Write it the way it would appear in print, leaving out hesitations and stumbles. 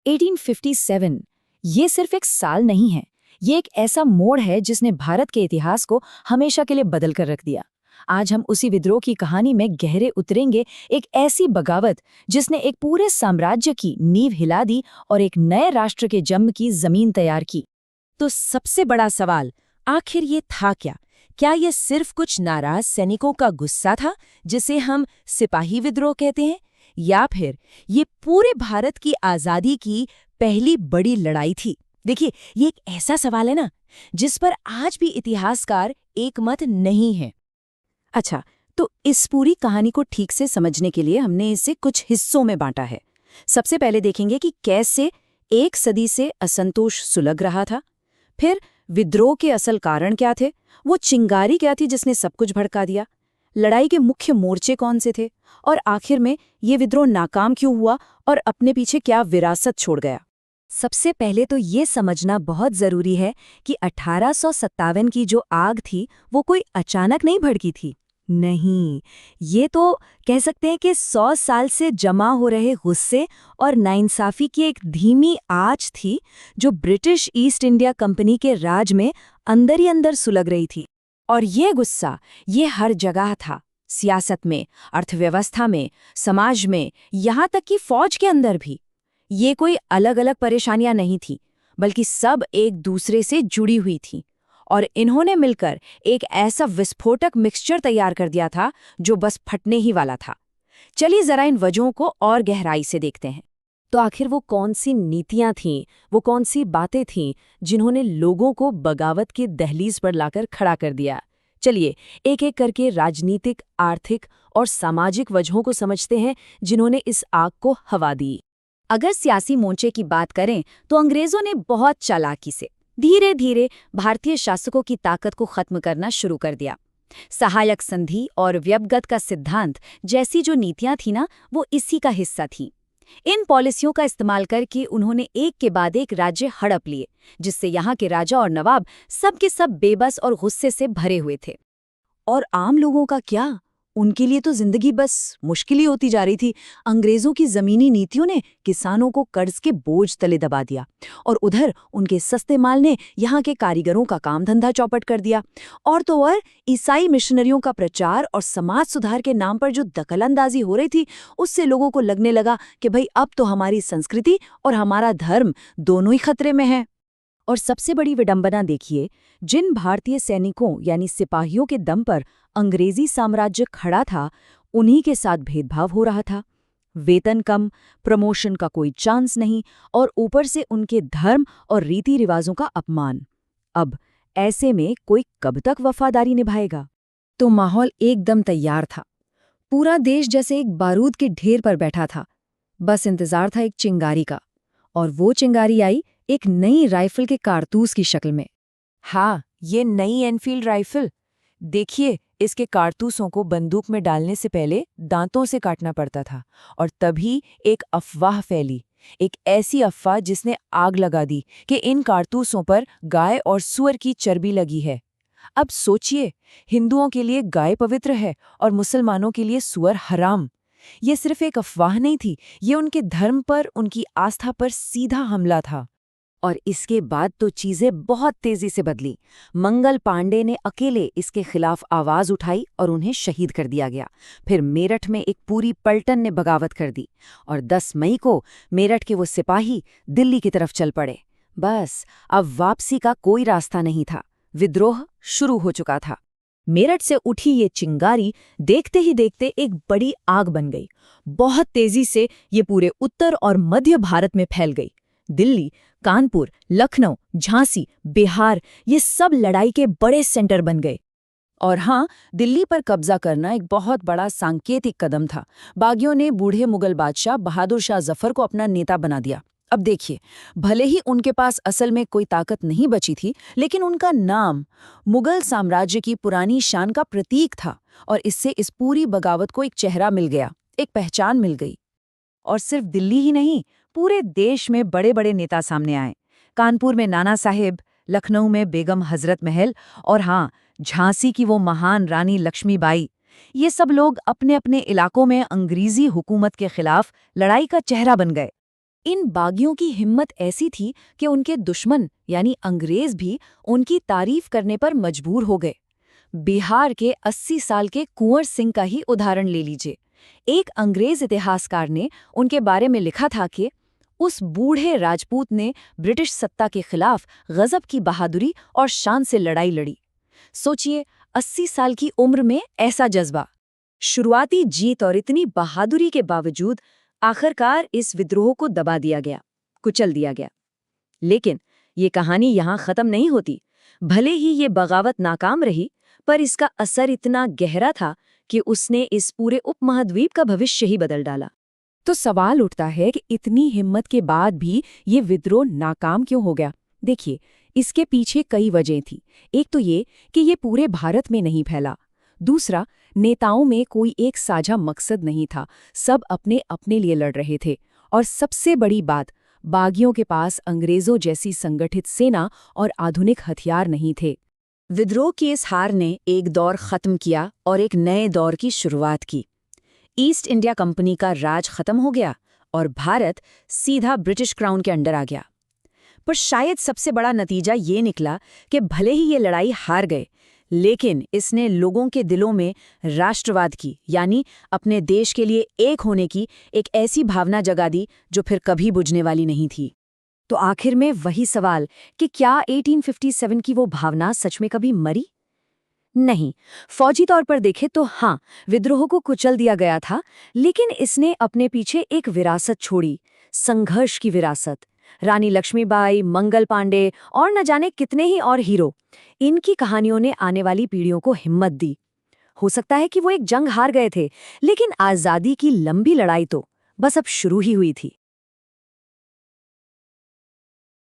1857 ये सिर्फ एक साल नहीं है, ये एक ऐसा मोड़ है जिसने भारत के इतिहास को हमेशा के लिए बदल कर रख दिया। आज हम उसी विद्रोह की कहानी में गहरे उतरेंगे, एक ऐसी बगावत जिसने एक पूरे साम्राज्य की नींव हिला दी और एक नए राष्ट्र के जन्म की जमीन तैयार की। तो सबसे बड़ा सवाल, आखिर ये था क्या? क्या ये सिर्फ कुछ नाराज सैनिकों का गुस्सा था जिसे हम सिपाही विद्रोह कहते हैं, या फिर ये पूरे भारत की आज़ादी की पहली बड़ी लड़ाई थी? देखिए, ये एक ऐसा सवाल है ना जिस पर आज भी इतिहासकार एकमत नहीं है। अच्छा, तो इस पूरी कहानी को ठीक से समझने के लिए हमने इसे कुछ हिस्सों में बांटा है। सबसे पहले देखेंगे कि कैसे एक सदी से असंतोष सुलग रहा था, फिर विद्रोह के असल कारण क्या थे, वो चिंगारी क्या थी जिसने सब कुछ भड़का दिया, लड़ाई के मुख्य मोर्चे कौन से थे, और आखिर में ये विद्रोह नाकाम क्यों हुआ और अपने पीछे क्या विरासत छोड़ गया। सबसे पहले तो ये समझना बहुत जरूरी है कि 1857 की जो आग थी वो कोई अचानक नहीं भड़की थी। नहीं, ये तो कह सकते हैं कि 100 साल से जमा हो रहे गुस्से और नाइंसाफी की एक धीमी आँच थी जो ब्रिटिश ईस्ट इंडिया कंपनी के राज में अंदर ही अंदर सुलग रही थी। और ये गुस्सा ये हर जगह था, सियासत में, अर्थव्यवस्था में, समाज में, यहाँ तक कि फौज के अंदर भी। ये कोई अलग अलग परेशानियां नहीं थी, बल्कि सब एक दूसरे से जुड़ी हुई थी, और इन्होंने मिलकर एक ऐसा विस्फोटक मिक्सचर तैयार कर दिया था जो बस फटने ही वाला था। चलिए जरा इन वजहों को और गहराई से देखते हैं। तो आखिर वो कौन सी नीतियां थीं, वो कौन सी बातें थीं जिन्होंने लोगों को बगावत की दहलीज पर लाकर खड़ा कर दिया? चलिए एक एक करके राजनीतिक, आर्थिक और सामाजिक वजहों को समझते हैं जिन्होंने इस आग को हवा दी। अगर सियासी मोर्चे की बात करें तो अंग्रेजों ने बहुत चालाकी से धीरे धीरे भारतीय शासकों की ताकत को खत्म करना शुरू कर दिया। सहायक संधि और व्यवगत का सिद्धांत जैसी जो नीतियां थी ना, वो इसी का हिस्सा थी। इन पॉलिसियों का इस्तेमाल करके उन्होंने एक के बाद एक राज्य हड़प लिए, जिससे यहाँ के राजा और नवाब सब के सब बेबस और गुस्से से भरे हुए थे। और आम लोगों का क्या? उनके लिए तो जिंदगी बस मुश्किल ही होती जा रही थी। अंग्रेजों की जमीनी नीतियों ने किसानों को कर्ज के बोझ तले दबा दिया, और उधर उनके सस्ते माल ने यहाँ के कारीगरों का काम धंधा चौपट कर दिया। और तो और ईसाई मिशनरियों का प्रचार और समाज सुधार के नाम पर जो दखलंदाजी हो रही थी, उससे लोगों को लगने लगा कि भाई अब तो हमारी संस्कृति और हमारा धर्म दोनों ही खतरे में है। और सबसे बड़ी विडंबना देखिए, जिन भारतीय सैनिकों यानी सिपाहियों के दम पर अंग्रेजी साम्राज्य खड़ा था, उन्हीं के साथ भेदभाव हो रहा था। वेतन कम, प्रमोशन का कोई चांस नहीं, और ऊपर से उनके धर्म और रीति रिवाजों का अपमान। अब ऐसे में कोई कब तक वफादारी निभाएगा? तो माहौल एकदम तैयार था। पूरा देश जैसे एक बारूद के ढेर पर बैठा था। बस इंतजार था एक चिंगारी का, और वो चिंगारी आई एक नई राइफल के कारतूस की शक्ल में। हाँ, ये नई एनफील्ड राइफल देखिए, इसके कारतूसों को बंदूक में डालने से पहले दांतों से काटना पड़ता था, और तभी एक अफवाह फैली, एक ऐसी अफवाह जिसने आग लगा दी कि इन कारतूसों पर गाय और सूअर की चर्बी लगी है। अब सोचिए, हिंदुओं के लिए गाय पवित्र है और मुसलमानों के लिए सूअर हराम। ये सिर्फ एक अफवाह नहीं थी, ये उनके धर्म पर, उनकी आस्था पर सीधा हमला था। और इसके बाद तो चीजें बहुत तेजी से बदली। मंगल पांडे ने अकेले इसके खिलाफ आवाज उठाई और उन्हें शहीद कर दिया गया। फिर मेरठ में एक पूरी पलटन ने बगावत कर दी, और 10 मई को मेरठ के वो सिपाही दिल्ली की तरफ चल पड़े। बस अब वापसी का कोई रास्ता नहीं था, विद्रोह शुरू हो चुका था। मेरठ से उठी ये चिंगारी देखते ही देखते एक बड़ी आग बन गई। बहुत तेजी से ये पूरे उत्तर और मध्य भारत में फैल गई। दिल्ली, कानपुर, लखनऊ, झांसी, बिहार, ये सब लड़ाई के बड़े सेंटर बन गए। और हाँ, दिल्ली पर कब्जा करना एक बहुत बड़ा सांकेतिक कदम था। बागियों ने बूढ़े मुगल बादशाह बहादुर शाह जफर को अपना नेता बना दिया। अब देखिए, भले ही उनके पास असल में कोई ताकत नहीं बची थी, लेकिन उनका नाम मुगल साम्राज्य की पुरानी शान का प्रतीक था, और इससे इस पूरी बगावत को एक चेहरा मिल गया, एक पहचान मिल गई। और सिर्फ दिल्ली ही नहीं, पूरे देश में बड़े बड़े नेता सामने आए। कानपुर में नाना साहेब, लखनऊ में बेगम हजरत महल, और हाँ, झांसी की वो महान रानी लक्ष्मीबाई। ये सब लोग अपने अपने इलाकों में अंग्रेजी हुकूमत के खिलाफ लड़ाई का चेहरा बन गए। इन बागियों की हिम्मत ऐसी थी कि उनके दुश्मन यानी अंग्रेज भी उनकी तारीफ करने पर मजबूर हो गए। बिहार के 80 साल के कुंवर सिंह का ही उदाहरण ले लीजिए। एक अंग्रेज इतिहासकार ने उनके बारे में लिखा था कि उस बूढ़े राजपूत ने ब्रिटिश सत्ता के खिलाफ गजब की बहादुरी और शान से लड़ाई लड़ी। सोचिए, 80 साल की उम्र में ऐसा जज्बा। शुरुआती जीत और इतनी बहादुरी के बावजूद आखिरकार इस विद्रोह को दबा दिया गया, कुचल दिया गया। लेकिन ये कहानी यहाँ खत्म नहीं होती। भले ही ये बगावत नाकाम रही, पर इसका असर इतना गहरा था कि उसने इस पूरे उपमहाद्वीप का भविष्य ही बदल डाला। तो सवाल उठता है कि इतनी हिम्मत के बाद भी ये विद्रोह नाकाम क्यों हो गया? देखिए, इसके पीछे कई वजह थी। एक तो ये कि ये पूरे भारत में नहीं फैला। दूसरा, नेताओं में कोई एक साझा मकसद नहीं था, सब अपने अपने लिए लड़ रहे थे। और सबसे बड़ी बात, बागियों के पास अंग्रेजों जैसी संगठित सेना और आधुनिक हथियार नहीं थे। विद्रोह की इस हार ने एक दौर खत्म किया और एक नए दौर की शुरुआत की। ईस्ट इंडिया कंपनी का राज खत्म हो गया और भारत सीधा ब्रिटिश क्राउन के अंडर आ गया। पर शायद सबसे बड़ा नतीजा ये निकला कि भले ही ये लड़ाई हार गए, लेकिन इसने लोगों के दिलों में राष्ट्रवाद की, यानी अपने देश के लिए एक होने की एक ऐसी भावना जगा दी जो फिर कभी बुझने वाली नहीं थी। तो आखिर में वही सवाल कि क्या 1857 की वो भावना सच में कभी मरी? नहीं, फौजी तौर पर देखे तो हाँ, विद्रोह को कुचल दिया गया था, लेकिन इसने अपने पीछे एक विरासत छोड़ी, संघर्ष की विरासत। रानी लक्ष्मीबाई, मंगल पांडे और न जाने कितने ही और हीरो, इनकी कहानियों ने आने वाली पीढ़ियों को हिम्मत दी। हो सकता है कि वो एक जंग हार गए थे, लेकिन आज़ादी की लंबी लड़ाई तो बस अब शुरू ही हुई थी।